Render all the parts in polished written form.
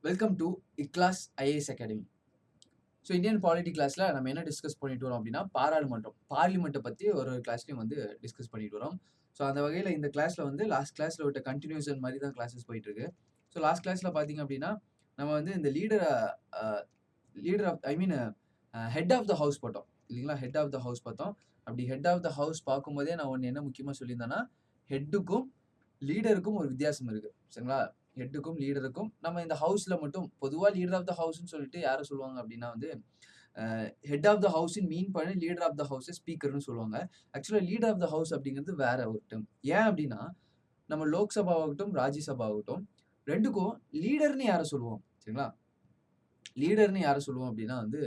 Welcome to iClass IAS academy. So Indian polity கிளாஸில் நம்ம என்ன டிஸ்கஸ் பண்ணிட்டு வரோம் அப்படின்னா பார்லிமெண்ட்டை பற்றி ஒரு கிளாஸ்லையும் வந்து டிஸ்கஸ் பண்ணிட்டு வரோம். ஸோ அந்த வகையில் இந்த கிளாஸில் வந்து லாஸ்ட் கிளாஸில் விட்ட கண்டினியூஷன் மாதிரி தான் கிளாஸஸ் போயிட்டு இருக்கு. ஸோ லாஸ்ட் கிளாஸில் பார்த்தீங்க அப்படின்னா நம்ம வந்து இந்த leader of head of the house பார்த்தோம் இல்லைங்களா? ஹெட் ஆஃப் த ஹவுஸ் பார்த்தோம். அப்படி ஹெட் ஆஃப் த ஹவுஸ் பார்க்கும்போதே நான் ஒன்று என்ன முக்கியமாக சொல்லியிருந்தேன்னா, ஹெட்டுக்கும் லீடருக்கும் ஒரு வித்தியாசம் இருக்குது சரிங்களா? ஹெட்டுக்கும் லீடருக்கும் நம்ம இந்த ஹவுஸ்ல மட்டும் பொதுவாக லீடர் ஆஃப் த ஹவுஸ்ன்னு சொல்லிட்டு யாரை சொல்லுவாங்க அப்படின்னா வந்து ஹெட் ஆஃப் த ஹவுஸின் மீன் பண்ணி லீடர் ஆஃப் த ஹவுஸ் ஸ்பீக்கர்னு சொல்லுவாங்க. ஆக்சுவலாக லீடர் ஆஃப் த ஹவுஸ் அப்படிங்கிறது வேற ஒரு டேர்ம். ஏன் அப்படின்னா நம்ம லோக்சபா ஆகட்டும் ராஜ்யசபா ஆகட்டும் ரெண்டுக்கும் லீடர்னு யாரை சொல்லுவோம் சரிங்களா? லீடர்னு யாரை சொல்லுவோம் அப்படின்னா வந்து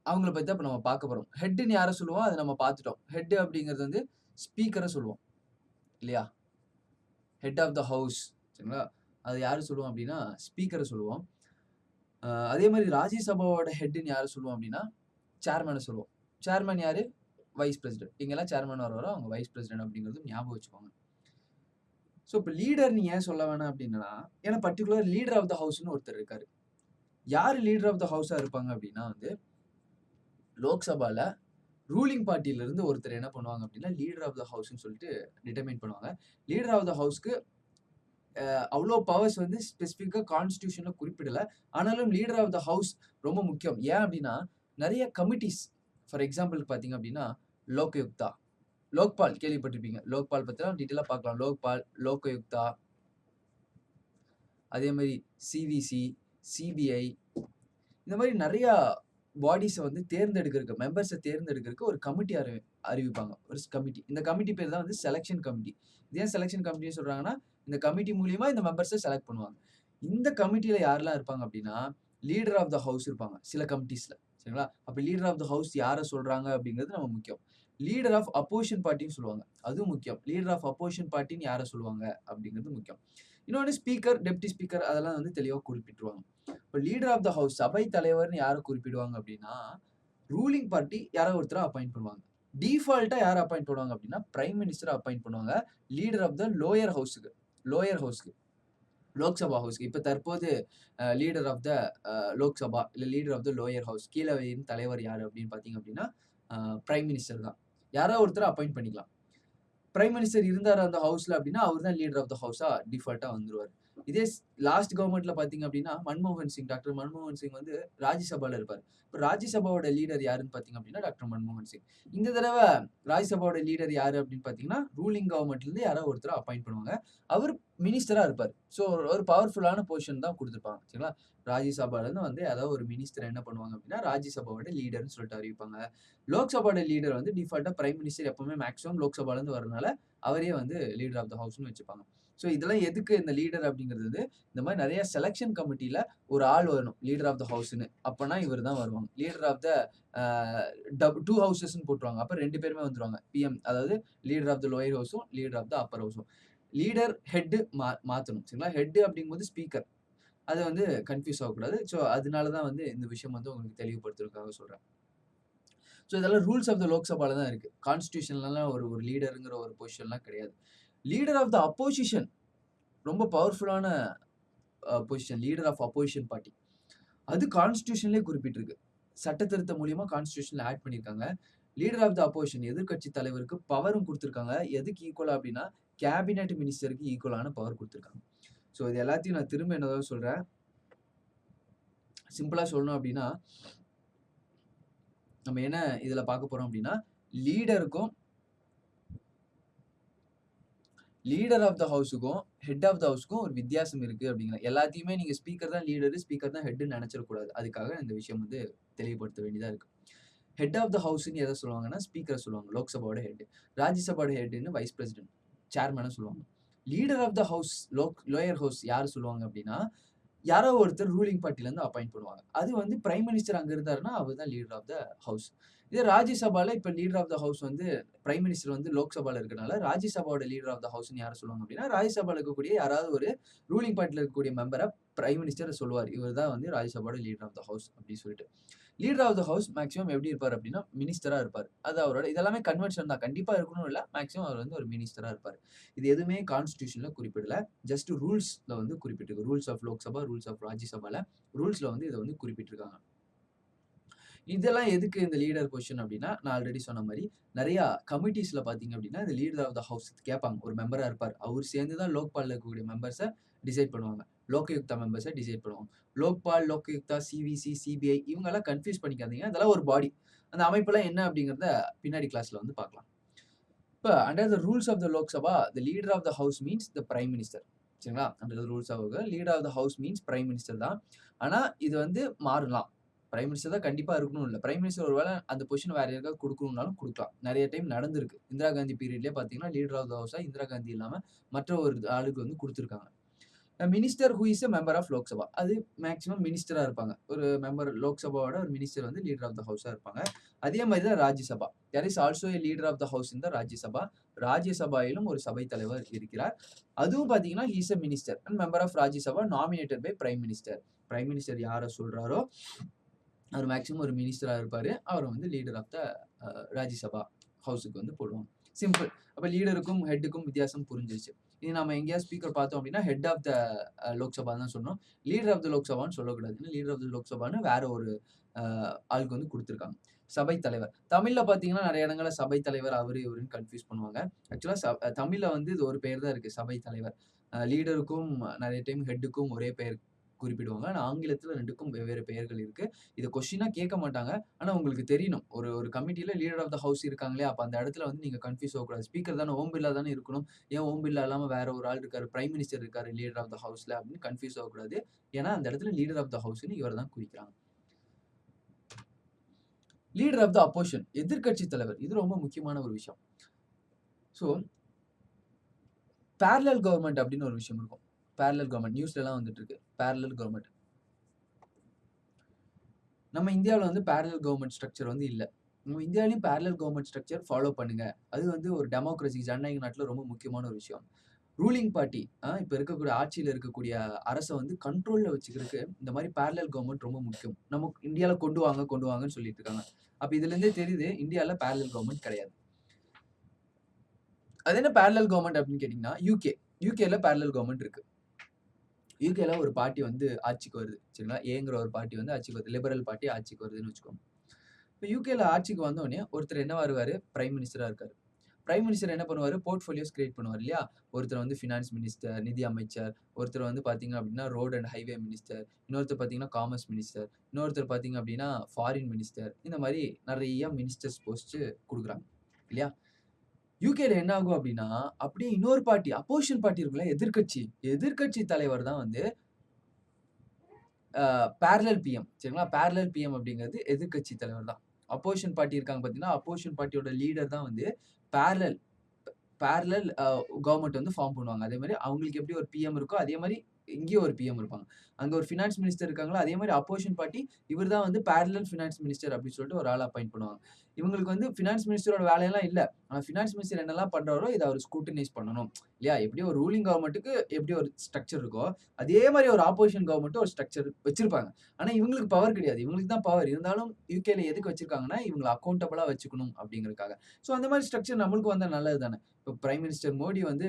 அவங்கள பத்தி தான் இப்ப நம்ம பார்க்க போறோம். ஹெட்ன்னு யாரை சொல்லுவோம் அதை நம்ம பார்த்துட்டோம். ஹெட் அப்படிங்கிறது வந்து ஸ்பீக்கரை சொல்லுவோம் இல்லையா? ஹெட் ஆஃப் த ஹவுஸ் சரிங்களா? அது யாரு சொல்லுவோம் அப்படின்னா ஸ்பீக்கரை சொல்லுவோம். அதே மாதிரி ராஜ்யசபாவோட ஹெட்ன்னு யாரை சொல்லுவோம் அப்படின்னா சேர்மனை சொல்லுவோம். சேர்மன் யாரு? Vice president. இங்கெல்லாம் சேர்மன் வர்றாரோ அவங்க வைஸ் பிரசிடென்ட் அப்படிங்கிறது ஞாபகம் வச்சுக்கோங்க. ஸோ இப்போ லீடர் நீ ஏன் சொல்ல வேணாம் அப்படின்னா ஏன்னா பர்டிகுலர் லீடர் ஆஃப் த ஹவுஸ்னு ஒருத்தர் இருக்காரு. யாரு லீடர் ஆஃப் த ஹவுஸா இருப்பாங்க அப்படின்னா வந்து லோக்சபால ரூலிங் பார்ட்டில இருந்து ஒருத்தர் என்ன பண்ணுவாங்க அப்படின்னா லீடர் ஆஃப் த ஹவுஸ்னு சொல்லிட்டு டிட்டர்மைன் பண்ணுவாங்க. லீடர் ஆஃப் த ஹவுஸ்க்கு அவ்வளோ பவர்ஸ் வந்து ஸ்பெசிஃபிக்காக கான்ஸ்டியூஷன்ல குறிப்பிடல. ஆனாலும் லீடர் ஆஃப் த ஹவுஸ் ரொம்ப முக்கியம். ஏன் அப்படின்னா நிறைய கமிட்டிஸ் ஃபார் எக்ஸாம்பிள் பார்த்தீங்க அப்படின்னா லோக்யுக்தா, லோக்பால் கேள்விப்பட்டிருப்பீங்க. லோக்பால் பற்றிலாம் டீட்டெயிலாக பார்க்கலாம். லோக்பால், லோக்யுக்தா, அதே மாதிரி சிவிசி, சிபிஐ இந்த மாதிரி நிறைய பாடிஸை வந்து தேர்ந்தெடுக்கிறதுக்கு மெம்பர்ஸை தேர்ந்தெடுக்கிறதுக்கு ஒரு கமிட்டி அறிவிப்பாங்க. ஒரு கமிட்டி. இந்த கமிட்டி பேர் தான் வந்து செலெக்ஷன் கமிட்டி. இது ஏன் செலெக்ஷன் கமிட்டின்னு சொல்றாங்கன்னா இந்த கமிட்டி மூலியமா இந்த மெம்பர்ஸை செலக்ட் பண்ணுவாங்க. இந்த கமிட்டியில யாரெல்லாம் இருப்பாங்க அப்படின்னா லீடர் ஆஃப் த ஹவுஸ் இருப்பாங்க சில கமிட்டிஸ்ல சரிங்களா? அப்ப லீடர் ஆஃப் த ஹவுஸ் யாரை சொல்றாங்க அப்படிங்கிறது நம்ம முக்கியம். லீடர் ஆஃப் அப்போசிஷன் பார்ட்டின்னு சொல்லுவாங்க. அதுவும் முக்கியம். லீடர் ஆஃப் அப்போசிஷன் பார்ட்டின்னு யாரை சொல்லுவாங்க அப்படிங்கிறது முக்கியம். இன்னொன்று ஸ்பீக்கர், டெப்டி ஸ்பீக்கர் அதெல்லாம் வந்து தெளிவாக குறிப்பிட்டுருவாங்க. இப்போ லீடர் ஆஃப் த ஹவுஸ் சபை தலைவர்னு யாரை குறிப்பிடுவாங்க அப்படின்னா ரூலிங் பார்ட்டி யாரோ ஒருத்தரை அப்பாயிண்ட் பண்ணுவாங்க. டிஃபால்ட்டா யாரை அப்பாயிண்ட் பண்ணுவாங்க அப்படின்னா பிரைம் மினிஸ்டரை அப்பாயிண்ட் பண்ணுவாங்க. லீடர் ஆஃப் த லோயர் ஹவுஸ்க்கு லோக்சபா ஹவுஸ்க்கு. இப்போ தற்போது லீடர் ஆஃப் த லோக்சபா இல்லை leader of the lower house கீழவையின் தலைவர் யார் அப்படின்னு பார்த்தீங்க அப்படின்னா பிரைம் மினிஸ்டர் தான். யாரோ ஒருத்தரை அப்பாயிண்ட் பண்ணிக்கலாம். பிரைம் மினிஸ்டர் இருந்தார் அந்த ஹவுஸ்ல அப்படின்னா அவர் தான் லீடர் ஆஃப் த ஹவுஸா டிஃபால்ட்டா வந்துருவார். இதே லாஸ்ட் கவர்மெண்ட்ல பாத்தீங்க அப்படின்னா டாக்டர் மன்மோகன் சிங் வந்து ராஜ்யசபால இருப்பார். இப்போ ராஜ்யசபாவோட லீடர் யாருன்னு பாத்தீங்க அப்படின்னா டாக்டர் மன்மோகன் சிங். இந்த தடவை ராஜ்யசபாவோட லீடர் யாரு அப்படின்னு பாத்தீங்கன்னா ரூலிங் கவர்மெண்ட்ல இருந்து யாரோ ஒருத்தர் அப்பாயிண்ட் பண்ணுவாங்க. அவர் மினிஸ்டரா இருப்பார். ஸோ ஒரு பவர்ஃபுல்லான பொசிஷன் தான் கொடுத்துருப்பாங்க சரிங்களா? ராஜ்யசபால இருந்து வந்து ஏதாவது ஒரு மினிஸ்டர் என்ன பண்ணுவாங்க அப்படின்னா ராஜ்யசபாவோட லீடர்னு சொல்லிட்டு அறிவிப்பாங்க. லோக்சபாவோட லீடர் வந்து டிஃபால்ட்டா பிரைம் மினிஸ்டர் எப்பவுமே மேக்ஸிமம் லோக்சபால இருந்து வரனால அவரே வந்து லீடர் ஆஃப் த ஹவுஸ்னு வச்சுப்பாங்க. ஸோ இதெல்லாம் எதுக்கு இந்த லீடர் அப்படிங்கிறது இந்த மாதிரி நிறைய செலெக்ஷன் கமிட்டியில ஒரு ஆள் வரணும் லீடர் ஆஃப் த ஹவுஸ்னு. அப்பனா இவர் தான் வருவாங்க. லீடர் ஆஃப் த டூ ஹவுசஸ்ன்னு போட்டுருவாங்க. அப்போ 2 பேருமே வந்துருவாங்க. பிஎம் அதாவது லீடர் ஆஃப் த லோயர் ஹவுஸும் லீடர் ஆஃப் த அப்பர் ஹவுஸும். லீடர் ஹெட் மாற்றணும் சரிங்களா? ஹெட் அப்படிங்கும்போது ஸ்பீக்கர். அதை வந்து கன்ஃபியூஸ் ஆகக்கூடாது. ஸோ அதனால தான் வந்து இந்த விஷயம் வந்து உங்களுக்கு தெளிவுபடுத்துறதுக்காக சொல்றேன். ஸோ இதெல்லாம் ரூல்ஸ் ஆஃப் த லோக்சபால தான் இருக்கு. கான்ஸ்டியூஷன்லாம் ஒரு லீடருங்கிற ஒரு பொசிஷன்லாம் கிடையாது. லீடர் ஆஃப் த அப்போசிஷன் ரொம்ப பவர்ஃபுல்லான position. Leader of opposition party. அது கான்ஸ்டியூஷன்லேயே குறிப்பிட்டிருக்கு. சட்ட திருத்தம் மூலியமா கான்ஸ்டியூஷன்ல ஆட் பண்ணியிருக்காங்க. லீடர் ஆஃப் த அப்போசிஷன் எதிர்க்கட்சி தலைவருக்கு பவரும் கொடுத்துருக்காங்க. எதுக்கு ஈக்குவலா அப்படின்னா கேபினெட் மினிஸ்டருக்கு ஈக்குவலான பவர் கொடுத்துருக்காங்க. ஸோ இது எல்லாத்தையும் நான் திரும்ப என்னதான் சொல்றேன். சிம்பிளா சொல்லணும் அப்படின்னா நம்ம என்ன இதுல பார்க்க போறோம் அப்படின்னா லீடர் ஆஃப் த ஹவுஸுக்கும் ஹெட் ஆஃப் த ஹவுஸ்க்கும் ஒரு வித்தியாசம் இருக்கு அப்படிங்கிற எல்லாத்தையுமே நீங்க ஸ்பீக்கர் தான் லீடரு, ஸ்பீக்கர் தான் ஹெட்னு நினைச்சிடக்கூடாது. அதுக்காக இந்த விஷயம் வந்து தெளிவுபடுத்த வேண்டியதா இருக்கு. ஹெட் ஆஃப் த ஹவுஸ்ன்னு எதை சொல்லுவாங்கன்னா ஸ்பீக்கரை சொல்லுவாங்க. லோக்சபாவோட ஹெட். ராஜ்யசபாவோட ஹெட்னு வைஸ் பிரசிடென்ட் சேர்மனை சொல்லுவாங்க. Leader of the house lower house யார் சொல்லுவாங்க அப்படின்னா யாரோ ஒருத்தர் ரூலிங் பார்ட்டில இருந்து அப்பாயிண்ட் பண்ணுவாங்க. அது வந்து பிரைம் மினிஸ்டர் அங்க இருந்தாருன்னா அவர் தான் லீடர் ஆஃப் த ஹவுஸ். இதே ராஜ்யசபால இப்ப லீடர் ஆஃப் த ஹவுஸ் வந்து பிரைம் மினிஸ்டர் வந்து லோக்சபால இருக்கனால ராஜ்யசபாவோட லீடர் ஆஃப் த ஹவுஸ்னு யாரை சொல்லுவாங்க அப்படின்னா ராஜ்யசபால இருக்கக்கூடிய யாராவது ஒரு ரூலிங் பார்ட்டில இருக்கக்கூடிய மெம்பரை பிரைம் மினிஸ்டர் சொல்லுவார். இவர் தான் வந்து ராஜ்யசபாவோட லீடர் ஆஃப் த ஹவுஸ் அப்படின்னு சொல்லிட்டு. Leader of the house maximum எப்படி இருப்பார் அப்படின்னா மினிஸ்டரா இருப்பார். அது அவரோட இதெல்லாமே கன்வென்ஷன் தான். கண்டிப்பா இருக்கணும்னு இல்ல. மேக்ஸிமம் அவர் வந்து ஒரு மினிஸ்டரா இருப்பார். இது எதுவுமே கான்ஸ்டிடியூஷன்ல குறிப்பிடல. ஜஸ்ட் ரூல்ஸ்ல வந்து குறிப்பிட்டிருக்கு. Rules of Lok Sabha, rules of ராஜ்யசபால ரூல்ஸ்ல வந்து இத வந்து குறிப்பிட்டிருக்காங்க. இதெல்லாம் எதுக்கு இந்த லீடர் பொசிஷன் அப்படின்னா, நான் ஆல்ரெடி சொன்ன மாரி நெறைய கமிட்டீஸ்ல பார்த்தீங்க அப்படின்னா, இந்த லீடர் ஆஃப் த ஹவுஸ் கேட்பாங்க. ஒரு மெம்பரா இருப்பார். அவரு சேர்ந்து தான் லோக்பால்ல இருக்கக்கூடிய மெம்பர்ஸ டிசைட் பண்ணுவாங்க. லோக்யுக்தா மெம்பர்ஸ டிசைட் பண்ணுவாங்க. லோக்பால், லோக்யுக்தா, சிவிசி, சிபிஐ இவங்கலாம் கன்ஃப்யூஸ் பண்ணிக்காதீங்க. அதெல்லாம் ஒரு பாடி. அந்த அமைப்பெல்லாம் என்ன அப்படிங்கிறத பின்னாடி கிளாஸ்ல வந்து பார்க்கலாம். இப்ப under the rules of the Lok Sabha, the leader of the house means the prime minister. சரிங்களா? Under the rules of leader of the house means prime minister தான். ஆனா இது வந்து மாறலாம். பிரைம் மினிஸ்டர் தான் கண்டிப்பா இருக்கணும்னு இல்ல. பிரைம் மினிஸ்டர் ஒரு வேள அந்த பொசிஷன் வேற யாருக்காவது குடுக்கணும்னாலும் குடுக்கலாம். நெறைய டைம் நடந்திருக்கு. இந்திரா காந்தி பீரியட்லயே பார்த்தீங்கன்னா, லீடர் ஆஃப் த ஹவுஸா இந்திரா காந்தி இல்லாம மற்ற ஒரு ஆளுக்கு வந்து குடுத்துருக்காங்க. Minister who is a member of Lok Sabha. அது மேக்ஸிமம் மினிஸ்டரா இருப்பாங்க. ஒரு மெம்பர் லோக்சபாவோட ஒரு மினிஸ்டர் வந்து லீடர் ஆஃப் த ஹவுஸா இருப்பாங்க. அதே மாரி தான் Rajya Sabha. There is also a leader of the house in the Rajya Sabha. ராஜ்யசபாவிலும் ஒரு சபை தலைவர் இருக்கிறார். அதுவும் பார்த்தீங்கன்னா, he is a minister and member of Rajya Sabha nominated by prime minister. Prime minister யார சொல்றாரோ, அவர் மேக்ஸிமம் ஒரு மினிஸ்டரா இருப்பாரு. அவர வந்து லீடர் ஆஃப் த ராஜ்யசபா ஹவுஸ்க்கு வந்து போடுவாங்க. சிம்பிள். அப்ப லீடருக்கும், ஹெட்டுக்கும் வித்தியாசம் புரிஞ்சிருச்சு. இது நம்ம எங்கேயாவது ஸ்பீக்கர் பார்த்தோம் அப்படின்னா, ஹெட் ஆஃப் த லோக்சபா தான் சொல்லணும். லீடர் ஆஃப் த லோக்சபான்னு சொல்லக்கூடாது. ஏன்னா லீடர் ஆஃப் த லோக்சபான்னு வேற ஒரு ஆளுக்கு வந்து குடுத்துருக்காங்க. சபை தலைவர். தமிழ்ல பார்த்தீங்கன்னா, நெறைய இடங்கள்ல சபை தலைவர் அவரு, இவருன்னு கன்ஃப்யூஸ் பண்ணுவாங்க. ஆக்சுவலா தமிழ்ல வந்து இது ஒரு பெயர் தான் இருக்கு. சபை தலைவர். லீடருக்கும் நெறைய டைம் ஹெட்டுக்கும் ஒரே பெயர் குறிப்பிடுவாங்க. ஆனா ஆங்கிலத்துல 2க்கும் வெவ்வேறு பெயர்கள் இருக்கு. இத கொஸ்டினா கேட்க மாட்டாங்க. ஆனா உங்களுக்கு தெரியணும். ஒரு ஒரு கமிட்டில லீடர் ஆஃப் த ஹவுஸ் இருக்காங்களே, அப்ப அந்த இடத்துல வந்து நீங்க கன்ஃப்யூஸ் ஆகக்கூடாது. ஸ்பீக்கர் தானே ஓம் பிர்லா தானே இருக்கணும். ஏன் ஓம் பிர்லா இல்லாம வேற ஒரு ஆள் இருக்காரு. பிரைம் மினிஸ்டர் இருக்காரு லீடர் ஆஃப் த ஹவுஸ்ல அப்படின்னு கன்ஃப்யூஸ் ஆகக்கூடாது. ஏன்னா அந்த இடத்துல லீடர் ஆஃப் த ஹவுஸ்ன்னு இவர தான் குறிக்கிறாங்க. லீடர் ஆஃப் த அப்போசிஷன் எதிர்க்கட்சி தலைவர். இது ரொம்ப முக்கியமான ஒரு விஷயம். ஸோ பேரலல் கவர்ன்மென்ட் அப்படின்னு ஒரு விஷயம் இருக்கும். பேரலல் கவர்ன்மென்ட் நியூஸ்லலாம் வந்துட்டு இருக்கு. Parallel government. நம்ம இந்தியாவுல வந்து பேரலல் கவர்ன்மென்ட் ஸ்ட்ரக்சர் வந்து இல்ல. நம்ம இந்தியாவிலயும் பேரலல் கவர்ன்மென்ட் ஸ்ட்ரக்சர் ஃபாலோ பண்ணுங்க. அது வந்து ஒரு டெமோக்ரசி ஜனநாயக நாட்டுல ரொம்ப முக்கியமான ஒரு விஷயம். ரூலிங் பார்ட்டி இப்ப இருக்கக்கூடிய ஆட்சியில இருக்கக்கூடிய அரச வந்து கண்ட்ரோல்ல வச்சுக்கிறதுக்கு இந்த மாரி பேரலல் கவர்ன்மென்ட் ரொம்ப முக்கியம். நம்ம இந்தியால கொண்டு வாங்க, கொண்டு வாங்கன்னு சொல்லிட்டு இருக்காங்க. அப்ப இதுலருந்தே தெரியுது இந்தியால பேரலல் கவர்ன்மென்ட் கிடையாது. அது என்ன பேரலல் கவர்ன்மென்ட் அப்படின்னு கேட்டீங்கன்னா, யுகேல பேரலல் கவர்ன்மென்ட் இருக்கு. யுகேல ஒரு பார்ட்டி வந்து ஆட்சிக்கு வருது. சரிங்களா? ஏங்கிற ஒரு பார்ட்டி வந்து ஆட்சிக்கு வருது. லிபரல் பார்ட்டி ஆட்சிக்கு வருதுன்னு வச்சுக்கோங்க. இப்ப யுகேல ஆட்சிக்கு வந்தோனே ஒருத்தர் என்னவா வருவாரு? பிரைம் மினிஸ்டரா இருக்காரு. பிரைம் மினிஸ்டர் என்ன பண்ணுவாரு? போர்ட்ஃபோலியோஸ் கிரியேட் பண்ணுவார் இல்லையா? ஒருத்தர் வந்து ஃபினான்ஸ் மினிஸ்டர், நிதி அமைச்சர், ஒருத்தர் வந்து பார்த்தீங்க அப்படின்னா, ரோட் அண்ட் ஹைவே மினிஸ்டர், இன்னொருத்தர் பார்த்தீங்கன்னா, காமர்ஸ் மினிஸ்டர், இன்னொருத்தர் பார்த்தீங்க அப்படின்னா, ஃபாரின் மினிஸ்டர். இந்த மாரி நெறைய மினிஸ்டர்ஸ் போஸ்ட் குடுக்குறாங்க. இல்லையா? யுகேல என்ன ஆகும் அப்படின்னா, அப்படியே இன்னொரு பார்ட்டி, அப்போசிஷன் பார்ட்டி இருக்குல்ல, எதிர்க்கட்சி. எதிர்க்கட்சி தலைவர் தான் வந்து பேரலல் பிஎம். சரிங்களா? பேரலல் பிஎம் அப்படிங்கிறது எதிர்க்கட்சி தலைவர் தான். அப்போசிஷன் பார்ட்டி இருக்காங்க பார்த்தீங்கன்னா, அப்போசிஷன் பார்ட்டியோட லீடர் தான் வந்து பேரலல் பேரலல் கவர்ன்மெண்ட் வந்து ஃபார்ம் பண்ணுவாங்க. அதே மாரி அவங்களுக்கு எப்படி ஒரு பிஎம் இருக்கோ, அதே மாரி இங்கேயும் ஒரு பிஎம் இருப்பாங்க. அங்க ஒரு ஃபினான்ஸ் மினிஸ்டர் இருக்காங்களா, அதே மாரி அப்போசிஷன் பார்ட்டி இவர் தான் வந்து பேரலல் ஃபினான்ஸ் மினிஸ்டர் அப்படின்னு சொல்லிட்டு ஒரு ஆள அப்பாயிண்ட் பண்ணுவாங்க. இவங்களுக்கு வந்து ஃபினான்ஸ் மினிஸ்டரோட வேலையெல்லாம் இல்ல. ஆனா ஃபினான்ஸ் மினிஸ்டர் என்னெல்லாம் பண்றாரோ, இத அவர் ஸ்க்ரூட்டனைஸ் பண்ணணும். இல்லையா? எப்படி ஒரு ரூலிங் கவர்ன்மென்ட்க்கு எப்படி ஒரு ஸ்ட்ரக்சர் இருக்கோ, அதே மாரி ஒரு ஆப்போசிஷன் கவர்ன்மென்ட் ஒரு ஸ்ட்ரக்சர் வச்சிருப்பாங்க. ஆனா இவங்களுக்கு பவர் கிடையாது. இவங்களுக்கு தான் பவர். இருந்தாலும் யுகேல எதுக்கு வச்சிருக்காங்கன்னா, இவங்கள அக்கவுண்டபிளா வச்சுக்கணும் அப்படிங்கிறதுக்காக. சோ அந்த மாரி ஸ்ட்ரக்சர் நம்மளுக்கு வந்தா நல்லது தானே. இப்ப பிரைம் மினிஸ்டர் மோடி வந்து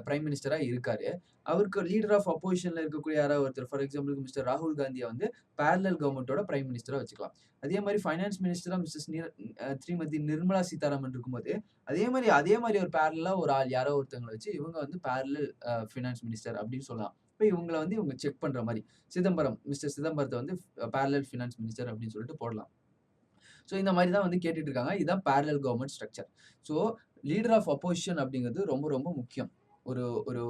பிரைம் மினிஸ்டரா இருக்காரு. அவருக்கு லீடர் ஆஃப் அப்போசிஷன்ல இருக்கக்கூடிய யாராவது ஒருத்தர் ஃபார் எக்ஸாம்பிளுக்கு மிஸ்டர் ராகுல் காந்திய வந்து பேரலல் கவர்ன்மென்ட்டோட பிரைம் மினிஸ்டரா வச்சுக்கலாம். அதே மாரி ஃபைனான்ஸ் மினிஸ்டரா ஸ்ரீமதி நிர்மலா சீதாராமன் இருக்கும்போது, அதே மாரி ஒரு பேரலலா ஒரு ஆள் யாரோ ஒருத்தவங்கள வச்சு இவங்க வந்து பேரலல் ஃபினான்ஸ் மினிஸ்டர் அப்படின்னு சொல்லலாம். இப்ப இவங்கள வந்து இவங்க செக் பண்ற மாரி. மிஸ்டர் சிதம்பரத்த வந்து பேரலல் ஃபினான்ஸ் மினிஸ்டர் அப்படின்னு சொல்லிட்டு போடலாம். ஸோ இந்த மாரி தான் வந்து கேட்டுட்டு இருக்காங்க. இதுதான் parallel government structure. So leader of opposition அப்படிங்கிறது ரொம்ப ரொம்ப முக்கியம். ஒரு ஒரு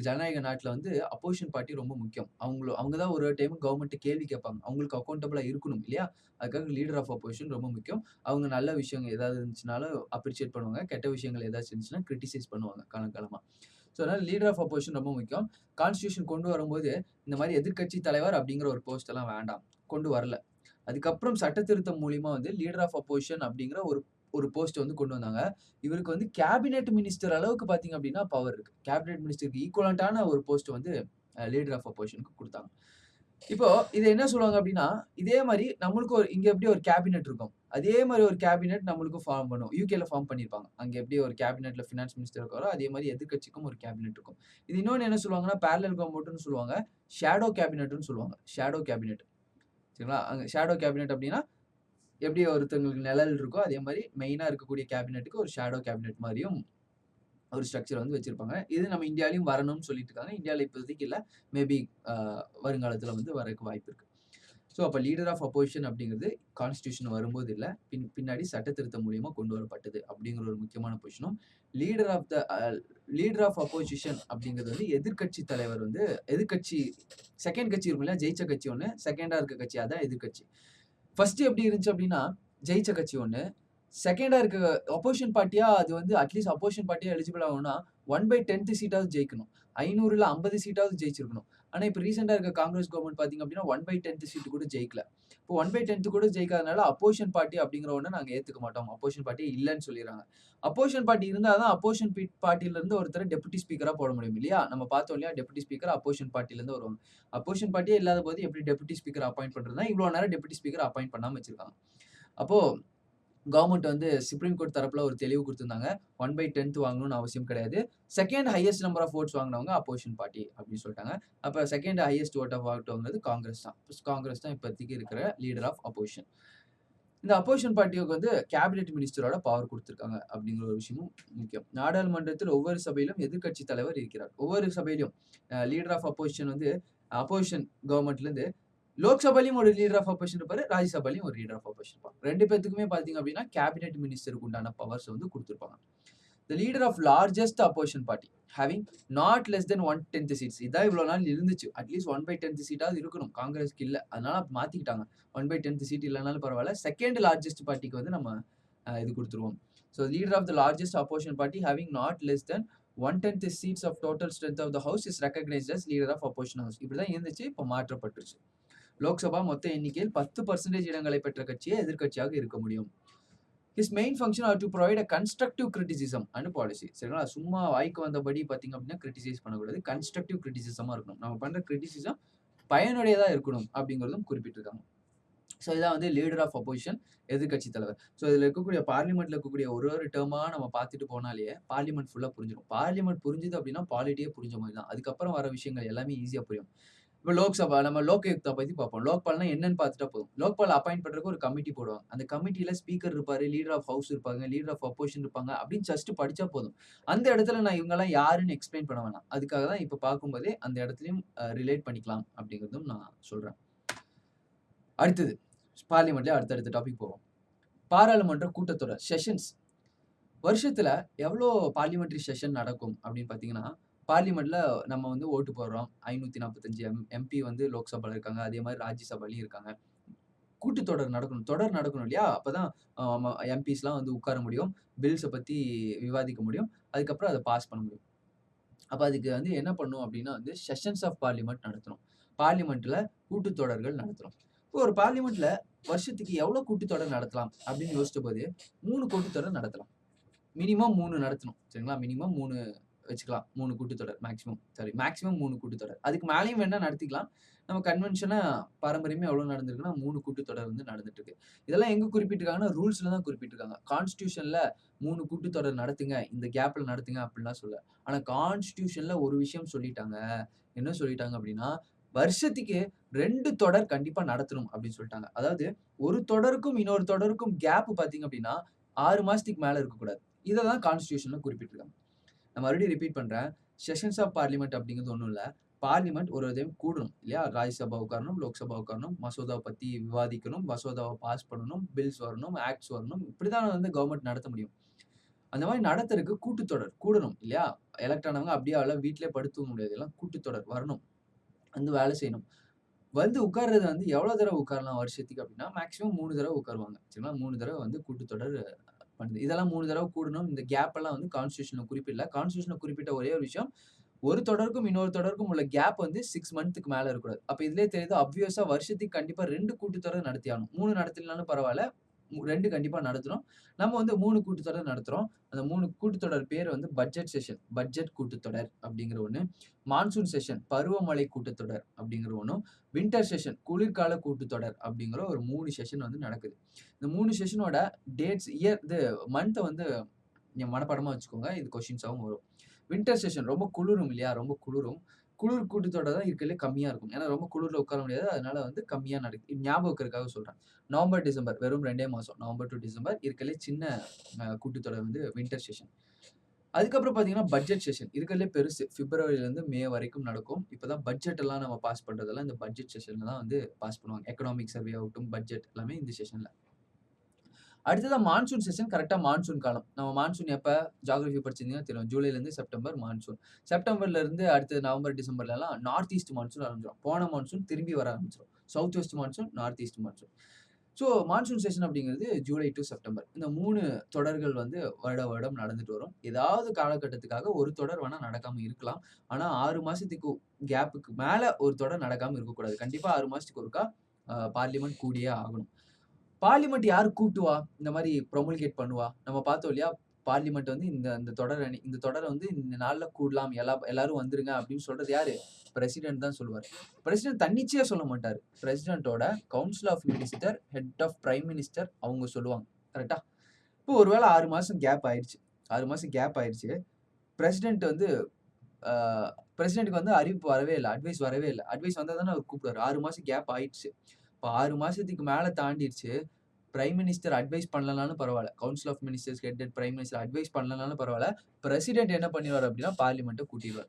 ஜனநாயக நாட்டுல வந்து அப்போசிஷன் பார்ட்டி ரொம்ப முக்கியம். அவங்க தான் ஒரு டைம் கவர்ன்மெண்ட்ட கேள்வி கேட்பாங்க. அவங்களுக்கு அக்கவுண்டபிளா இருக்கணும் இல்லையா? அதுக்காக லீடர் ஆஃப் அப்போசிஷன் ரொம்ப முக்கியம். அவங்க நல்ல விஷயம் ஏதாவது இருந்துச்சுனாலும் அப்ரிஷியேட் பண்ணுவாங்க. கெட்ட விஷயங்கள் ஏதாச்சும் இருந்துச்சுன்னா கிரிட்டிசைஸ் பண்ணுவாங்க காலங்காலமா. ஸோ அதனால லீடர் ஆஃப் அப்போசிஷன் ரொம்ப முக்கியம். கான்ஸ்டிடியூஷன் கொண்டு வரும்போது இந்த மாரி எதிர்க்கட்சி தலைவர் அப்படிங்கிற ஒரு போஸ்ட் எல்லாம் வேண்டாம். கொண்டு வரல. அதுக்கப்புறம் சட்ட திருத்தம் மூலியமா வந்து லீடர் ஆஃப் அப்போசிஷன் அப்படிங்கிற ஒரு ஒரு போஸ்ட் வந்து கொண்டு வந்தாங்க. இவருக்கு வந்து கேபினெட் மினிஸ்டர் அளவுக்கு பார்த்தீங்க அப்படின்னா பவர் இருக்கு. கேபினெட் மினிஸ்டருக்கு ஈக்குவலன்ட்டான ஒரு போஸ்ட் வந்து லீடர் ஆஃப் அப்போசிஷனுக்கு குடுத்தாங்க. இப்போ இத என்ன சொல்லுவாங்க அப்டின்னா, இதே மாரி நம்மளுக்கு இங்க எப்படி ஒரு கேபினெட் இருக்கும். அதே மாரி ஒரு கேபினெட் நம்மளுக்கும் ஃபார்ம் பண்ணும். யுகேல ஃபார்ம் பண்ணியிருப்பாங்க. அங்க எப்படி ஒரு கேபினெட்ல ஃபினான்ஸ் மினிஸ்டர் இருக்காரோ, அதே மாரி எதிர்க்கட்சிக்கும் ஒரு கேபினெட் இருக்கும். இது இன்னொன்னு என்ன சொல்லுவாங்கன்னா, பேரலல் கவர்ன்மென்ட்ன்னு சொல்லுவாங்க. ஷேடோ கேபினெட்ன்னு சொல்லுவாங்க. Shadow cabinet. சரிங்களா? அங்க ஷேடோ கேபினெட் அப்டின்னா, எப்படி ஒருத்தவங்களுக்கு நிழல் இருக்கோ, அதே மாரி மெயினா இருக்கக்கூடிய கேபினெட்க்கு ஒரு ஷேடோ கேபினெட் மாரியும் ஒரு ஸ்ட்ரக்சர் வந்து வச்சிருப்பாங்க. இது நம்ம இந்தியாலயும் வரணும்னு சொல்லிட்டு இருக்காங்க. இந்தியால இப்போதைக்கு இல்ல. மேபி அ வருங்காலத்துல வந்து வரக்கு வாய்ப்பு இருக்கு. ஸோ அப்ப லீடர் ஆஃப் அப்போசிஷன் அப்படிங்கிறது கான்ஸ்டிடியூஷன் வரும்போது இல்ல. பின்னாடி சட்ட திருத்தம் மூலியமா கொண்டு வரப்பட்டது அப்படிங்கிற ஒரு முக்கியமான பொசிஷனும், leader of the leader of opposition அப்படிங்கிறது வந்து எதிர்க்கட்சி தலைவர் வந்து எதிர்க்கட்சி 2ண்ட் கட்சி இருக்கும் இல்லையா? ஜெயிச்ச கட்சி ஒண்ணு, 2ண்டா இருக்க கட்சி அதான் எதிர்க்கட்சி. ஃபர்ஸ்ட் எப்படி இருந்துச்சு அப்படின்னா, ஜெயிச்ச கட்சி ஒண்ணு, 2ண்டா இருக்க அப்போசிஷன் பார்ட்டியா அது வந்து அட்லீஸ்ட் அப்போசிஷன் பார்ட்டியா எலிஜிபிள் ஆகணும்னா 1/10 சீட்டாவது ஜெயிக்கணும். 500ல 50 சீட்டாவது ஜெயிச்சிருக்கணும். ஆனா இப்ப ரீசென்ட்டா இருக்க காங்கிரஸ் கவர்ன்மென்ட் பார்த்தீங்க அப்படின்னா 1/10 சீட் கூட ஜெயிக்கல. இப்போ 1/10 கூட ஜெயிக்காதனால அப்போசிஷன் பார்ட்டி அப்படிங்கிற ஒண்ண நாங்க ஏத்துக்க மாட்டோம். அப்போசிஷன் பார்ட்டி இல்லன்னு சொல்லிர்றாங்க. அப்போசிஷன் பார்ட்டி இருந்தா தான் அப்போசிஷன் பார்ட்டில இருந்து ஒருத்தர டெப்யூட்டி ஸ்பீக்கரா போட முடியும் இல்லையா? நம்ம பார்த்தோம் இல்லையா? டெப்யூட்டி ஸ்பீக்கர் அப்போசிஷன் பார்ட்டில இருந்து வருவாங்க. அப்போசிஷன் பார்ட்டியே இல்லாத போது எப்படி டெப்யூட்டி ஸ்பீக்கர் அப்பாயிண்ட் பண்றதுன்னா, இவ்வளோ நேரம் டெப்யூட்டி ஸ்பீக்கர் அப்பாயிண்ட் பண்ணாம வச்சிருக்காங்க. அப்போ கவர்ன்மெண்ட் வந்து சுப்ரீம் கோர்ட் தரப்புல ஒரு தெளிவு குடுத்திருந்தாங்க. 1/10 வாங்கணும்னு அவசியம் கிடையாது. 2ண்ட் ஹையஸ்ட் நம்பர் ஆஃப் வோட்ஸ் வாங்குனவங்க அப்போசிஷன் பார்ட்டி அப்படின்னு சொல்லிட்டாங்க. அப்ப 2ண்ட் ஹையஸ்ட் வோட் வாங்குனது காங்கிரஸ் தான். காங்கிரஸ் தான் இப்போதைக்கு இருக்கிற லீடர் ஆஃப் அப்போசிஷன். இந்த அப்போசிஷன் பார்ட்டிக்கு வந்து கேபினெட் மினிஸ்டரோட பவர் குடுத்திருக்காங்க அப்படிங்கிற ஒரு விஷயமும் முக்கியம். நாடாளுமன்றத்தில் ஒவ்வொரு சபையிலும் எதிர்க்கட்சி தலைவர் இருக்கிறார். ஒவ்வொரு சபையிலும் லீடர் ஆஃப் அப்போசிஷன் வந்து அப்போசிஷன் கவர்ன்மென்ட்ல இருந்து லோக்சபாலயும் ஒரு லீடர் ஆஃப் அப்போசிஷன் இருப்பாரு. ராஜ்யசபாலயும் ஒரு லீடர் ஆஃப் அப்போசிஷன் இருப்பாங்க. 2 பேத்துக்குமே பார்த்தீங்க அப்படின்னா, கேபினெட் மினிஸ்டருக்கு உண்டான பவர்ஸ் வந்து குடுத்திருப்பாங்க. The leader of largest opposition party having not less than 1/10 seats. இதான் இவ்வளோ நாள் இருந்துச்சு. அட்லீஸ்ட் 1/10 சீட்டாவது இருக்கணும். காங்கிரஸ்க்கு இல்ல. அதனால மாத்திக்கிட்டாங்க. 1/10 சீட் இல்லனாலும் பரவால்ல. 2ண்ட் லார்ஜஸ்ட் பார்ட்டிக்கு வந்து நம்ம இது குடுத்துருவோம். So leader of the largest opposition party having not less than 1/10 seats of total strength of the house is recognised as leader of opposition house. இப்படிதான் இருந்துச்சு. இப்ப மாற்றப்பட்டுருச்சு. லோக்சபா மொத்த எண்ணிக்கையில் 10% இடங்களை பெற்ற கட்சியே எதிர்க்கட்சியாக இருக்க முடியும். His main function are to provide a constructive criticism and policy. சரிங்களா? சும்மா வாய்க்கு வந்தபடி பார்த்தீங்க அப்படின்னா கிரிட்டிசைஸ் பண்ணக்கூடாது. கன்ஸ்ட்ரக்டிவ் கிரிட்டிசிசமா இருக்கணும். நம்ம பண்ற கிரிட்டிசிசம் பயனுடையதா இருக்கணும் அப்படிங்கிறதும் குறிப்பிட்டிருக்காங்க. ஸோ இதான் வந்து லீடர் ஆஃப் அப்போசிஷன் எதிர்க்கட்சி தலைவர். ஸோ இதுல இருக்கக்கூடிய பார்லிமெண்ட்ல இருக்கக்கூடிய ஒரு டெர்மா நம்ம பார்த்துட்டு போனாலே பார்லிமெண்ட் ஃபுல்லா புரிஞ்சிடும். பார்லிமெண்ட் புரிஞ்சுது அப்படின்னா பாலிட்டியே புரிஞ்ச மாதிரி தான். அதுக்கப்புறம் வர விஷயங்கள் எல்லாமே ஈஸியா புரியும். இப்ப லோக்சபா நம்ம லோக்யுக்தா பத்தி பார்ப்போம். லோக்பால்னா என்னன்னு பார்த்துட்டா போதும். லோக்பால் அப்பாயிண்ட் பண்றதுக்கு ஒரு கமிட்டி போடுவாங்க. அந்த கமிட்டில ஸ்பீக்கர் இருப்பாரு, லீடர் ஆஃப் ஹவுஸ் இருப்பாங்க, லீடர் ஆஃப் அப்போசிஷன் இருப்பாங்க அப்படின்னு ஜஸ்ட் படிச்சா போதும். அந்த இடத்துல நான் இவங்கலாம் யாருன்னு எக்ஸ்பிளைன் பண்ண வேணாம். அதுக்காக தான் இப்ப பார்க்கும்போதே அந்த இடத்துலயும் ரிலேட் பண்ணிக்கலாம் அப்படிங்கிறதும் நான் சொல்றேன். அடுத்தது பார்லிமெண்ட்ல அடுத்தடுத்த டாபிக் போவோம். பாராளுமன்ற கூட்டத்தொடர் செஷன்ஸ். வருஷத்துல எவ்வளோ பார்லிமெண்டரி செஷன் நடக்கும் அப்படின்னு பார்த்தீங்கன்னா, பார்லிமெண்ட்ல நம்ம வந்து ஓட்டு போடுறோம். 545 எம்பி வந்து லோக்சபால இருக்காங்க. அதே மாரி ராஜ்யசபாலயும் இருக்காங்க. கூட்டத்தொடர் நடக்கணும். தொடர் நடக்கணும் இல்லையா? அப்பதான் எம்பிஸ்லாம் வந்து உட்கார முடியும். பில்ஸ பத்தி விவாதிக்க முடியும். அதுக்கப்புறம் அத பாஸ் பண்ண முடியும். அப்ப அதுக்கு வந்து என்ன பண்ணணும் அப்படின்னா வந்து செஷன்ஸ் ஆஃப் பார்லிமெண்ட் நடத்தணும். பார்லிமெண்ட்ல கூட்டத்தொடர்கள் நடத்தணும். இப்போ ஒரு பார்லிமெண்ட்ல வருஷத்துக்கு எவ்வளோ கூட்டத்தொடர் நடத்தலாம் அப்படின்னு யோசிச்சபோது 3 கூட்டத்தொடர் நடத்தலாம். மினிமம் 3 நடத்தணும். சரிங்களா? மினிமம் 3 வச்சுக்கலாம். 3 கூட்டத்தொடர் மேக்ஸிமம் 3 கூட்டத்தொடர். அதுக்கு மேலயும் வேணா நடத்திக்கலாம். நம்ம கன்வென்ஷனா பாரம்பரியமா எவ்வளோ நடந்திருக்குன்னா 3 கூட்டத்தொடர் வந்து நடந்துட்டு இருக்கு. இதெல்லாம் எங்க குறிப்பிட்டிருக்காங்கன்னா, ரூல்ஸ்ல தான் குறிப்பிட்டிருக்காங்க. கான்ஸ்டிடியூஷன்ல 3 கூட்டத்தொடர் நடத்துங்க. இந்த கேப்ல நடத்துங்க அப்படிலாம் சொல்லல. ஆனா கான்ஸ்டிடியூஷன்ல ஒரு விஷயம் சொல்லிட்டாங்க. என்ன சொல்லிட்டாங்க அப்படின்னா, வருஷத்துக்கு 2 தொடர் கண்டிப்பா நடத்தணும் அப்படின்னு சொல்லிட்டாங்க. அதாவது ஒரு தொடருக்கும் இன்னொரு தொடருக்கும் கேப் பார்த்தீங்க அப்படின்னா, 6 மாசத்துக்கு மேல இருக்கக்கூடாது. இத தான் கான்ஸ்டிடியூஷன்ல குறிப்பிட்டிருக்காங்க. நான் மறுபடியும் ரிப்பீட் பண்றேன். செஷன்ஸ் ஆஃப் பார்லிமெண்ட் அப்படிங்கிறது ஒண்ணும் இல்ல. பார்லிமெண்ட் ஒரு டைம் கூடணும் இல்லையா? ராஜ்யசபா உட்காரணும், லோக்சபா உட்காரணும், மசோதாவ பத்தி விவாதிக்கணும், மசோதாவ பாஸ் பண்ணணும், பில்ஸ் வரணும், ஆக்ட்ஸ் வரணும். இப்படிதான் வந்து கவர்ன்மெண்ட் நடத்த முடியும். அந்த மாரி நடத்துறதுக்கு கூட்டத்தொடர் கூடணும் இல்லையா? எலக்ட் ஆனவங்க அப்படியே வீட்லயே படுத்து தூங்க முடியாது. எல்லாம் கூட்டத்தொடர் வரணும். வந்து வேலை செய்யணும். வந்து உட்கார்றது வந்து எவ்வளோ தடவ உட்காரலாம் வருஷத்துக்கு அப்படின்னா, மேக்ஸிமம் 3 தடவ உட்காருவாங்க. சரிங்களா? 3 தடவ வந்து கூட்டத்தொடர் பண்ணுது. இதெல்லாம் 3 தடவ கூடணும். இந்த கேப் எல்லாம் வந்து கான்ஸ்டிடியூஷன்ல குறிப்பிடல. கான்ஸ்டிடியூஷன்ல குறிப்பிட்ட ஒரே ஒரு விஷயம், ஒரு தொடருக்கும் இன்னொரு தொடருக்கும் உள்ள கேப் வந்து 6 மந்த்துக்கு மேல இருக்கக்கூடாது. அப்ப இதுலயே தெரியுது ஆப்வியஸா வருஷத்துக்கு கண்டிப்பா 2 கூட்டத்தொடர் நடத்தி ஆகணும். 3 நடத்தலனாலும் பரவால்ல. 2 கண்டிப்பா நடத்துறோம். நம்ம வந்து 3 கூட்டத்தொடர் நடத்துறோம். அந்த 3 கூட்டத்தொடர் பேர் வந்து பட்ஜெட் செஷன், பட்ஜெட் கூட்டத்தொடர் அப்படிங்கிற ஒண்ணு. மான்சூன் செஷன், பருவமழை கூட்டத்தொடர் அப்படிங்கிற ஒண்ணும். வின்டர் செஷன், குளிர்கால கூட்டத்தொடர் அப்படிங்கிற ஒரு 3 செஷன் வந்து நடக்குது. இந்த 3 செஷனோட டேட்ஸ் மந்த்த வந்து நீங்க மனப்பாடமா வச்சுக்கோங்க. இது கொஸ்டின்ஸாவும் வரும். வின்டர் செஷன் ரொம்ப குளிரும் இல்லையா? ரொம்ப குளிரும். குளிர் கூட்டத்தொடர் தான் இருக்கிறதுலே கம்மியா இருக்கும். ஏன்னா ரொம்ப குளிர்ல உட்கார முடியாது. அதனால வந்து கம்மியா நடக்குது. ஞாபகம் இருக்கிறதுக்காக சொல்றேன். நவம்பர், டிசம்பர் வெறும் 2 மாசம். நவம்பர் டூ டிசம்பர் இருக்கிறதுலே சின்ன கூட்டத்தொடர் வந்து வின்டர் செஷன். அதுக்கப்புறம் பார்த்தீங்கன்னா, பட்ஜெட் செஷன். இருக்கிறதுலே பெருசு. பிப்ரவரியிலருந்து மே வரைக்கும் நடக்கும். இப்பதான் பட்ஜெட் எல்லாம் நம்ம பாஸ் பண்றதெல்லாம் இந்த பட்ஜெட் செஷன்ல தான் வந்து பாஸ் பண்ணுவாங்க. எக்கனாமிக் சர்வே ஆகட்டும், பட்ஜெட் எல்லாமே இந்த செஷன்ல. அடுத்ததா மான்சூன் செஷன் கரெக்ட்டா மான்சூன் காலம். நம்ம மான்சூன் எப்ப ஜியோகிராஃபி படிச்சிருந்தீங்கன்னா தெரியும். ஜூலைலேருந்து செப்டம்பர் மான்சூன். செப்டம்பர்லேருந்து அடுத்து நவம்பர், டிசம்பர்லலாம் நார்த் ஈஸ்ட் மான்சூன் ஆரம்பிச்சிரும். போன மான்சூன் திரும்பி வர ஆரம்பிச்சிரும். South west monsoon, north east monsoon. So monsoon session அப்படிங்கிறது ஜூலை டூ செப்டம்பர். இந்த 3 தொடர்கள் வந்து வருடம் நடந்துட்டு வரும். ஏதாவது காலகட்டத்துக்காக ஒரு தொடர் வேணா நடக்காம இருக்கலாம். ஆனா 6 மாசத்துக்கு கேப்புக்கு மேல ஒரு தொடர் நடக்காம இருக்கக்கூடாது. கண்டிப்பா 6 மாசத்துக்கு ஒருக்கா பார்லிமென்ட் கூடியே ஆகணும். பார்லிமென்ட் யாரு கூட்டுவா? இந்த மாரி ப்ரொமல்கேட் பண்ணுவா? நம்ம பார்த்தோம் இல்லையா? பார்லிமென்ட் வந்து இந்த தொடர வந்து இந்த நாள்ல கூடலாம். எல்லாரும் வந்துருங்க அப்படின்னு சொல்றது யாரு? பிரசிடென்ட் தான் சொல்லுவாரு. பிரசிடென்ட் தன்னிச்சையா சொல்ல மாட்டாரு. பிரசிடென்ட்டோட council of minister, head of prime minister அவங்க சொல்லுவாங்க. கரெக்ட்டா? இப்போ ஒரு வேள 6 மாசம் கேப் ஆயிருச்சு. 6 மாசம் கேப் ஆயிருச்சு. பிரசிடென்ட் வந்து ஆ பிரசிடென்ட்க்கு வந்து அறிவிப்பு வரவே இல்ல. அட்வைஸ் வரவே இல்ல. அட்வைஸ் வந்தா தானே அவர் கூப்பிடுவாரு. 6 மாசம் கேப் ஆயிடுச்சு. இப்ப 6 மாசத்துக்கு மேல தாண்டிருச்சு. பிரைம் மினிஸ்டர் அட்வைஸ் பண்ணலனாலும் பரவால்ல. Council of ministers headed prime minister advise பண்ணலனாலும் பரவால்ல. பிரசிடென்ட் என்ன பண்ணிருவாரு அப்டின்னா, பார்லிமென்ட்ட கூட்டிருவாரு.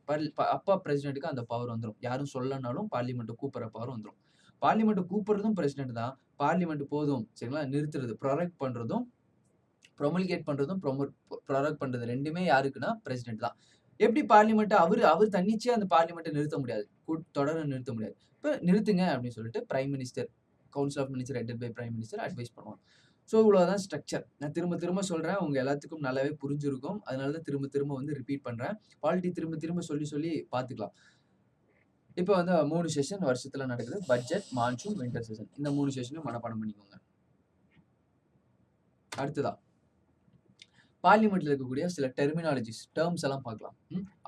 அப்ப பிரசிடென்ட்க்கு அந்த பவர் வந்துரும். யாரும் சொல்லனாலும் பார்லிமென்ட்ட கூப்பிடுற பவர் வந்துரும். பார்லிமென்ட்ட கூப்பிடுறதும் பிரசிடென்ட் தான். பார்லிமென்ட் போதும் சரிங்களா? நிறுத்துறது, ப்ரொரக்ட் பண்றதும், ப்ரொமல்கேட் பண்றதும், ப்ரொரக்ட் பண்றது 2மே யாருக்குன்னா பிரசிடென்ட் தான். எப்படி பார்லிமென்ட்ட அவரு தன்னிச்சையா அந்த பார்லிமென்ட்ட நிறுத்த முடியாது. தொடர நிறுத்த முடியாது. இப்ப நிறுத்துங்க அப்டின்னு சொல்லிட்டு prime minister, council of minister headed by prime minister advise பண்ணுவாங்க. ஸோ இவ்வளவுதான் ஸ்ட்ரக்சர். நான் திரும்ப திரும்ப சொல்றேன். உங்க எல்லாத்துக்கும் நல்லாவே புரிஞ்சிருக்கும். அதனால தான் திரும்ப திரும்ப வந்து ரிப்பீட் பண்றேன். பாலிட்டி திரும்ப திரும்ப சொல்லி சொல்லி பார்த்துக்கலாம். இப்ப வந்து 3 செஷன் வருஷத்துல நடக்குது. Budget, monsoon, winter session. இந்த 3 செஷனையும் மனப்பாடம் பண்ணிக்கோங்க. அடுத்ததா பார்லிமென்ட்ல இருக்கக்கூடிய சில டெர்ம்ஸ் எல்லாம் பார்க்கலாம்.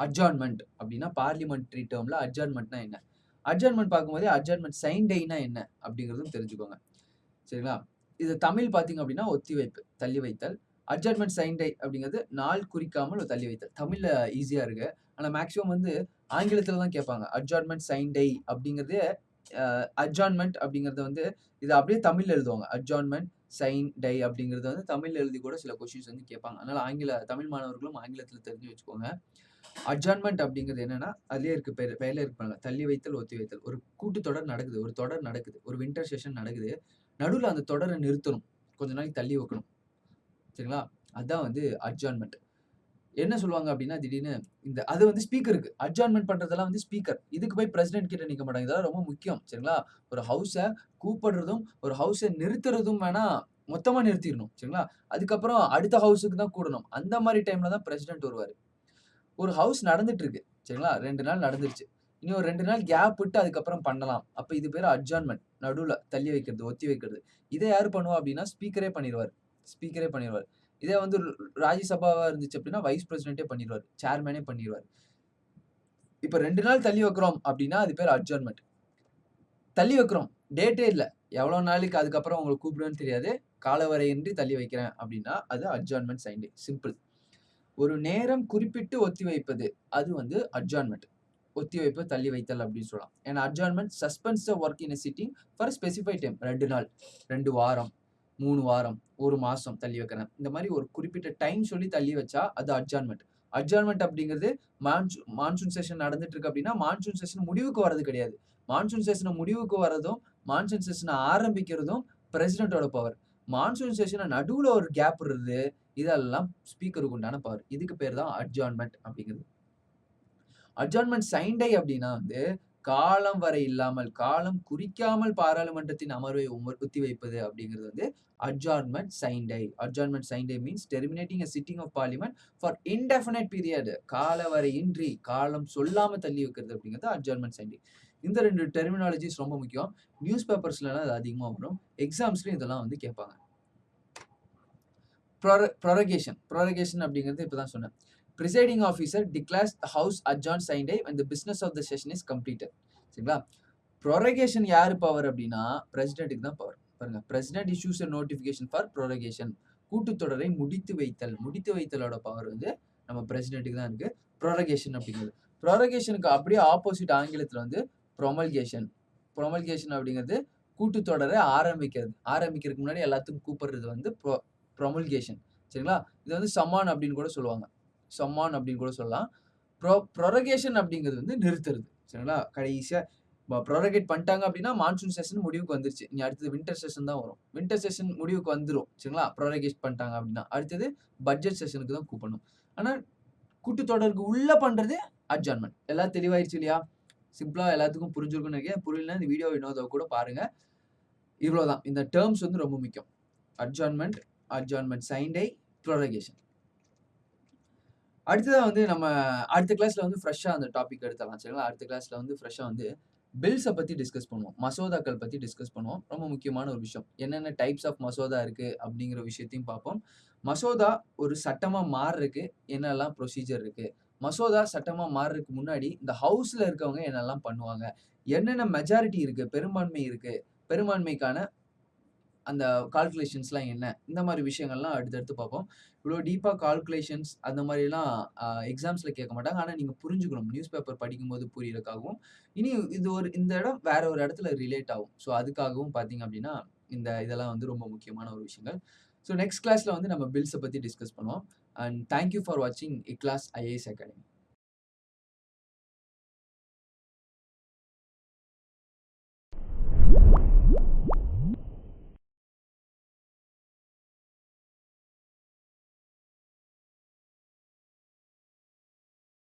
அட்ஜார்ன்மென்ட் அப்படின்னா பார்லிமென்டரி டெர்ம்ல அட்ஜார்ன்மென்ட்னா என்ன? அட்ஜார்ன்மென்ட் பார்க்கும்போதே அட்ஜார்ன்மென்ட் சைன் டேனா என்ன அப்படிங்கிறதும் தெரிஞ்சுக்கோங்க. சரிங்களா? இது தமிழ் பார்த்தீங்க அப்படின்னா ஒத்திவைப்பு, தள்ளி வைத்தல். அட்ஜார்ன்மென்ட் சைன் டே அப்படிங்கிறது நாள் குறிக்காமல் ஒரு தள்ளி வைத்தல். தமிழ்ல ஈஸியா இருக்கு. ஆனா மேக்ஸிமம் வந்து ஆங்கிலத்துல தான் கேட்பாங்க. அட்ஜார்ன்மென்ட் சைன் டே அப்படிங்கிறதே அட்ஜார்ன்மென்ட் அப்படிங்கிறத வந்து இத அப்படியே தமிழ்ல எழுதுவாங்க. அட்ஜார்ன்மென்ட் சைன் டை அப்படிங்கிறத வந்து தமிழ்ல எழுதி கூட சில கொஸ்டின்ஸ் வந்து கேட்பாங்க. அதனால தமிழ் மாணவர்களும் ஆங்கிலத்துல தெரிஞ்சு வச்சுக்கோங்க. அட்ஜார்ன்மென்ட் அப்படிங்கிறது என்னன்னா, அதிலேயே இருக்கு பெயர்லே இருக்கு பாருங்க. தள்ளி வைத்தல், ஒத்தி வைத்தல். ஒரு கூட்டத்தொடர் நடக்குது. ஒரு தொடர் நடக்குது. ஒரு வின்டர் செஷன் நடக்குது. நடுவுல அந்த தொடர நிறுத்தணும். கொஞ்ச நாளைக்கு தள்ளி வைக்கணும். சரிங்களா? அதான் வந்து அட்ஜார்ன்மென்ட். என்ன சொல்லுவாங்க அப்டின்னா, திடீர்னு அது வந்து ஸ்பீக்கருக்கு. அட்ஜார்ன்மென்ட் பண்றதெல்லாம் வந்து ஸ்பீக்கர். இதுக்கு போய் பிரசிடென்ட் கிட்ட நிக்க மாட்டாங்க. இதெல்லாம் ரொம்ப முக்கியம். சரிங்களா? ஒரு ஹவுஸ கூப்பிடுறதும், ஒரு ஹவுஸ நிறுத்துறதும் வேணா மொத்தமா நிறுத்திரணும். சரிங்களா? அதுக்கப்புறம் அடுத்த ஹவுஸுக்கு தான் கூடணும். அந்த மாரி டைம்ல தான் பிரசிடென்ட் வருவாரு. ஒரு ஹவுஸ் நடந்துட்டு இருக்கு. சரிங்களா? 2 நாள் நடந்துருச்சு. இனி ஒரு 2 நாள் கேப் விட்டு அதுக்கப்புறம் பண்ணலாம். அப்ப இது பேரு அட்ஜார்ன்மென்ட். நடுவுல தள்ளி வைக்கிறது, ஒத்தி வைக்கிறது. இத யாரு பண்ணுவா அப்டின்னா, ஸ்பீக்கரே பண்ணிருவாரு. இதே வந்து ராஜ்யசபாவா இருந்துச்சு அப்டின்னா, வைஸ் பிரசிடென்ட்டே பண்ணிருவாரு. சேர்மனே பண்ணிருவாரு. இப்ப 2 நாள் தள்ளி வைக்கிறோம் அப்டின்னா, அது பேரு அட்ஜார்ன்மென்ட். தள்ளி வைக்கிறோம். டேட்டே இல்ல. எவ்வளோ நாளைக்கு அதுக்கப்புறம் உங்கள கூப்பிடுவேன்னு தெரியாது. காலவரையின்றி தள்ளி வைக்கிறேன் அப்டின்னா, அது அட்ஜார்ன்மென்ட் சைன் டே. சிம்பிள். ஒரு நேரம் குறிப்பிட்டு ஒத்திவைப்பது. அது வந்து அட்ஜார்ன்மென்ட். ஒத்திவைப்பு, தள்ளி வைத்தல் அப்படின்னு சொல்லலாம். And adjournment suspends the work in a sitting for specified time. 2 நாள், 2 வாரம், 3 வாரம், 1 மாசம் தள்ளி வைக்கிறேன். இந்த மாதிரி ஒரு குறிப்பிட்ட டைம் சொல்லி தள்ளி வச்சா அது அட்ஜார்ன்மென்ட். அட்ஜார்ன்மென்ட் அப்படிங்கிறது மான்சூன் செஷன் நடந்துட்டு இருக்கு அப்படின்னா, மான்சூன் செஷன் முடிவுக்கு வர்றது கிடையாது. மான்சூன் செஷன் முடிவுக்கு வர்றதும், மான்சூன் செஷன் ஆரம்பிக்கிறதும் பிரசிடென்ட்டோட பவர். மான்சூன் செஷன் நடுவுல ஒரு கேப் விடுறது, இதெல்லாம் ஸ்பீக்கருக்கு உண்டான பவர். இதுக்கு பேர் தான் அட்ஜார்ன்மென்ட் அப்படிங்கிறது. அட்ஜார்ன்மென்ட் சைன் டை அப்படின்னா வந்து, காலம் வரை இல்லாமல், காலம் குறிக்காமல் பாராளுமன்றத்தின் அமர்வை ஒத்திவைப்பது அப்படிங்கிறது வந்து adjournment sine die. Adjournment sine die means terminating a sitting of parliament for indefinite period. காலவரையின்றி, காலம் சொல்லாம தள்ளி வைக்கிறது அப்படிங்கிறது அட்ஜார்ன்மென்ட் சைன் டை. இந்த 2 டெர்மினாலஜிஸ் ரொம்ப முக்கியம். நியூஸ் பேப்பர்ஸ்லலாம் இது அதிகமா வரும். எக்ஸாம்ஸ்லயும் இதெல்லாம் வந்து கேட்பாங்க. ப்ரொரகேஷன் அப்படிங்கிறது இப்பதான் சொன்னேன். Presiding officer declares the house adjourn sine die when the business of the session is completed. சரிங்களா? ப்ரொரகேஷன் யாரு பவர் அப்படின்னா பிரசிடென்ட்டுக்கு தான் பவர். பாருங்க, president issues a notification for prorogation. கூட்டுத்தொடரை முடித்து வைத்தலோட பவர் வந்து நம்ம பிரசிடென்ட்டுக்கு தான் இருக்கு. ப்ரொரகேஷன் அப்படிங்கிறது. ப்ரொரகேஷனுக்கு அப்படியே ஆப்போசிட் ஆங்கிலத்துல வந்து ப்ரொமல்கேஷன். ப்ரொமல்கேஷன் அப்படிங்கிறது கூட்டுத்தொடரை ஆரம்பிக்கிறதுக்கு முன்னாடி எல்லாத்துக்கும் கூப்பிடுறது வந்து ப்ரொமல்கேஷன். சரிங்களா? இது வந்து சம்மான் அப்படின்னு கூட சொல்லுவாங்க. சம்மான் அப்படின்னு கூட சொல்லலாம். ப்ரொரகேஷன் அப்படிங்கிறது வந்து நிறுத்துறது. சரிங்களா? கடைசியா ப்ரொரகேட் பண்ணிட்டாங்க அப்படின்னா மான்சூன் செஷன் முடிவுக்கு வந்துருச்சு. இனி அடுத்தது வின்டர் செஷன் தான் வரும். வின்டர் செஷன் முடிவுக்கு வந்துரும். சரிங்களா? ப்ரொரகேட் பண்ணிட்டாங்க அப்படின்னா அடுத்தது பட்ஜெட் செஷனுக்கு தான் கூப்பிடணும். ஆனா கூட்டுத்தொடருக்கு உள்ள பண்றது அட்ஜார்ன்மெண்ட். எல்லாம் தெளிவாயிருச்சு இல்லையா? சிம்பிளா எல்லாத்துக்கும் புரிஞ்சிருக்கும்னு நினைக்கிறேன். புரியலன்னா இந்த வீடியோ இன்னொரு கூட பாருங்க. இவ்வளவுதான். இந்த டேர்ம்ஸ் வந்து ரொம்ப முக்கியம். அட்ஜார்ன்மெண்ட், சைன் டே, ப்ரொரகேஷன். அடுத்ததா வந்து நம்ம அடுத்த கிளாஸ்ல வந்து ஃப்ரெஷ்ஷா அந்த டாபிக் எடுத்துடலாம். சரிங்களா? அடுத்த கிளாஸ்ல வந்து ஃப்ரெஷ்ஷா வந்து பில்ஸ பத்தி டிஸ்கஸ் பண்ணுவோம். மசோதாக்கள் பத்தி டிஸ்கஸ் பண்ணுவோம். ரொம்ப முக்கியமான ஒரு விஷயம். என்னென்ன டைப்ஸ் ஆஃப் மசோதா இருக்கு அப்படிங்கிற விஷயத்தையும் பார்ப்போம். மசோதா ஒரு சட்டமா மாறுறதுக்கு என்னெல்லாம் ப்ரொசீஜர் இருக்கு? மசோதா சட்டமா மாறுறதுக்கு முன்னாடி இந்த ஹவுஸ்ல இருக்கவங்க என்னெல்லாம் பண்ணுவாங்க? என்னென்ன மெஜாரிட்டி இருக்கு? பெரும்பான்மை இருக்கு. பெரும்பான்மைக்கான அந்த கால்குலேஷன்ஸ்லாம் என்ன? இந்த மாரி விஷயங்கள்லாம் அடுத்தடுத்து பார்ப்போம். இவ்வளோ டீப்பா கால்குலேஷன்ஸ் அந்த மாரிலாம் எக்ஸாம்ஸ்ல கேட்க மாட்டாங்க. ஆனா நீங்க புரிஞ்சுக்கணும். நியூஸ் பேப்பர் படிக்கும்போது புரியறதுக்காகவும், இனி இந்த இடம் வேற ஒரு இடத்துல ரிலேட் ஆகும். ஸோ அதுக்காகவும் பார்த்தீங்க அப்படின்னா, இதெல்லாம் வந்து ரொம்ப முக்கியமான ஒரு விஷயங்கள். ஸோ நெக்ஸ்ட் கிளாஸ்ல வந்து நம்ம பில்ஸ பத்தி டிஸ்கஸ் பண்ணுவோம். அண்ட் தேங்க் யூ ஃபார் வாட்சிங் இக்லாஸ் ஐஏஎஸ் அகாடமி.